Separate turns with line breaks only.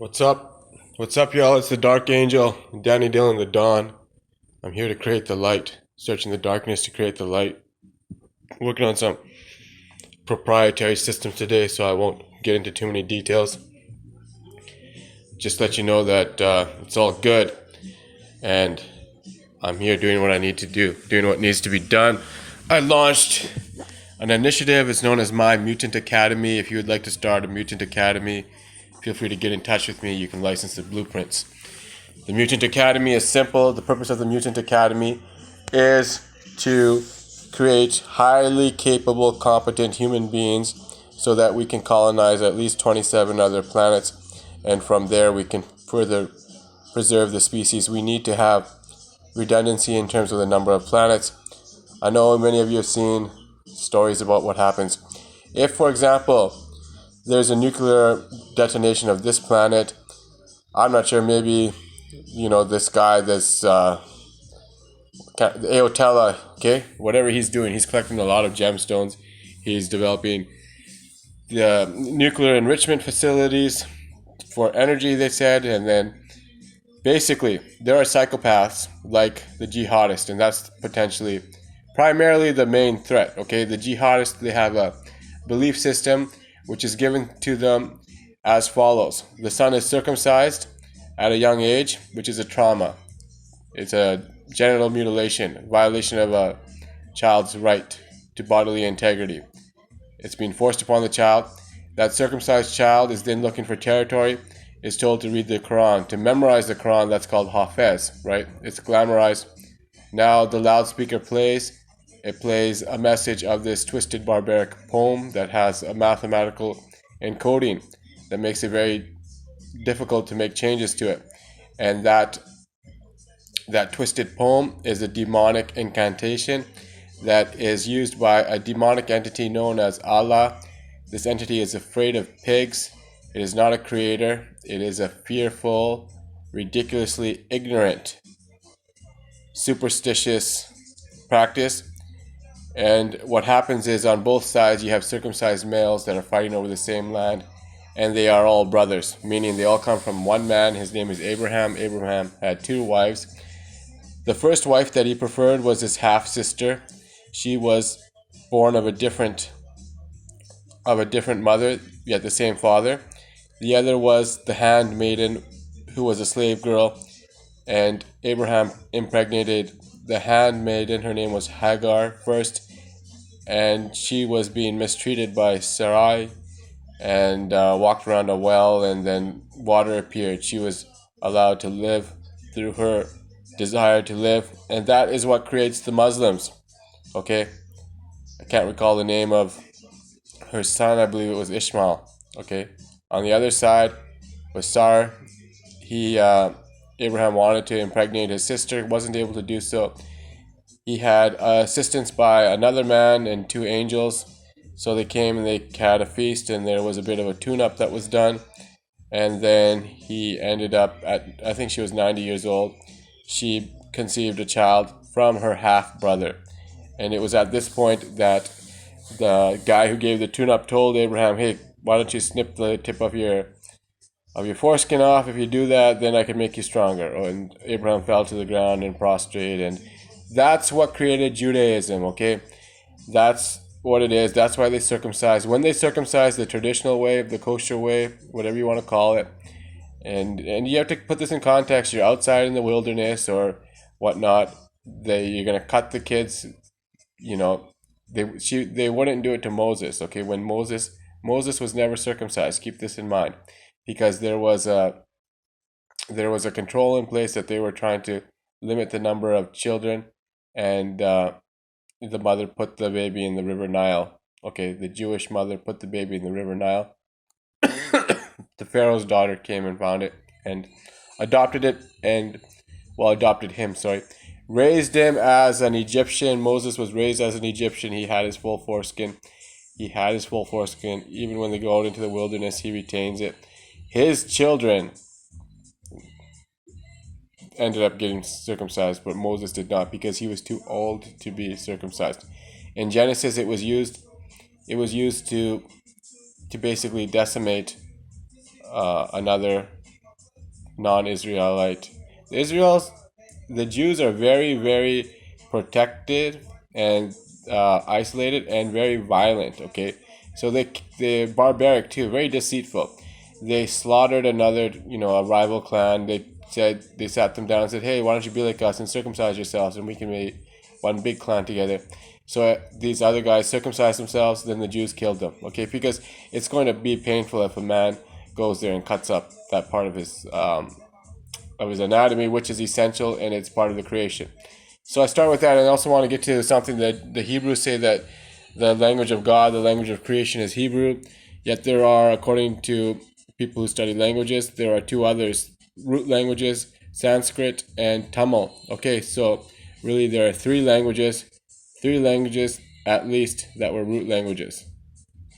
What's up? What's up, y'all? It's the Dark Angel, Danny Dillon, the Dawn. I'm here to create the light, searching the darkness to create the light. Working on some proprietary systems today, so I won't get into too many details. Just let you know that it's all good, and I'm here doing what I need to do, doing what needs to be done. I launched an initiative. It's known as My Mutant Academy. If you would like to start a Mutant Academy, feel free to get in touch with me. You can license the blueprints. The Mutant Academy is simple. The purpose of the Mutant Academy is to create highly capable, competent human beings so that we can colonize at least 27 other planets, and from there we can further preserve the species. We need to have redundancy in terms of the number of planets. I know many of you have seen stories about what happens if, for example, there's a nuclear detonation of this planet. I'm not sure, maybe, this guy, Aotella, okay? Whatever he's doing, he's collecting a lot of gemstones. He's developing the nuclear enrichment facilities for energy, they said, and then basically, there are psychopaths like the jihadists, and that's potentially primarily the main threat, okay? The jihadists, they have a belief system which is given to them as follows. The son is circumcised at a young age, which is a trauma. It's a genital mutilation, violation of a child's right to bodily integrity. It's being forced upon the child. That circumcised child is then looking for territory, is told to read the Quran, to memorize the Quran. That's called Hafez, right? It's glamorized. Now the loudspeaker plays. It plays a message of this twisted barbaric poem that has a mathematical encoding that makes it very difficult to make changes to it. And that twisted poem is a demonic incantation that is used by a demonic entity known as Allah. This entity is afraid of pigs. It is not a creator. It is a fearful, ridiculously ignorant, superstitious practice. And what happens is, on both sides, you have circumcised males that are fighting over the same land, and they are all brothers, meaning they all come from one man. His name is Abraham. Abraham had two wives. The first wife that he preferred was his half-sister. She was born of a different mother, yet the same father. The other was the handmaiden, who was a slave girl, and Abraham impregnated the handmaiden. Her name was Hagar first, and she was being mistreated by Sarai and walked around a well, and then water appeared. She was allowed to live through her desire to live, and that is what creates the Muslims. Okay, I can't recall the name of her son. I believe it was Ishmael. Okay, on the other side was Sar. Abraham wanted to impregnate his sister, wasn't able to do so. He had assistance by another man and two angels. So they came and they had a feast, and there was a bit of a tune-up that was done. And then he ended up I think she was 90 years old. She conceived a child from her half-brother. And it was at this point that the guy who gave the tune-up told Abraham, hey, why don't you snip the tip of your foreskin off? If you do that, then I can make you stronger. And Abraham fell to the ground and prostrate, and that's what created Judaism, okay? That's what it is. That's why they circumcise. When they circumcise the traditional way, the kosher way, whatever you want to call it, and you have to put this in context. You're outside in the wilderness or whatnot. You're gonna cut the kids. They wouldn't do it to Moses. Okay, when Moses was never circumcised. Keep this in mind, because there was a control in place that they were trying to limit the number of children, and the mother put the baby in the River Nile. Okay, the Jewish mother put the baby in the River Nile. The Pharaoh's daughter came and found it and adopted him, raised him as an Egyptian. Moses was raised as an Egyptian. He had his full foreskin. Even when they go out into the wilderness, he retains it. His children ended up getting circumcised, but Moses did not, because he was too old to be circumcised. In Genesis, it was used to basically decimate another non-Israelite. The Israels, the Jews are very, very protected and isolated and very violent. Okay, so they're barbaric too, very deceitful. They slaughtered another, a rival clan. They sat them down and said, "Hey, why don't you be like us and circumcise yourselves, and we can make one big clan together." So these other guys circumcised themselves. Then the Jews killed them. Okay, because it's going to be painful if a man goes there and cuts up that part of his anatomy, which is essential and it's part of the creation. So I start with that, and I also want to get to something that the Hebrews say, that the language of God, the language of creation, is Hebrew. Yet there are, according to people who study languages, there are two others, root languages, Sanskrit and Tamil. Okay, so really there are three languages at least that were root languages.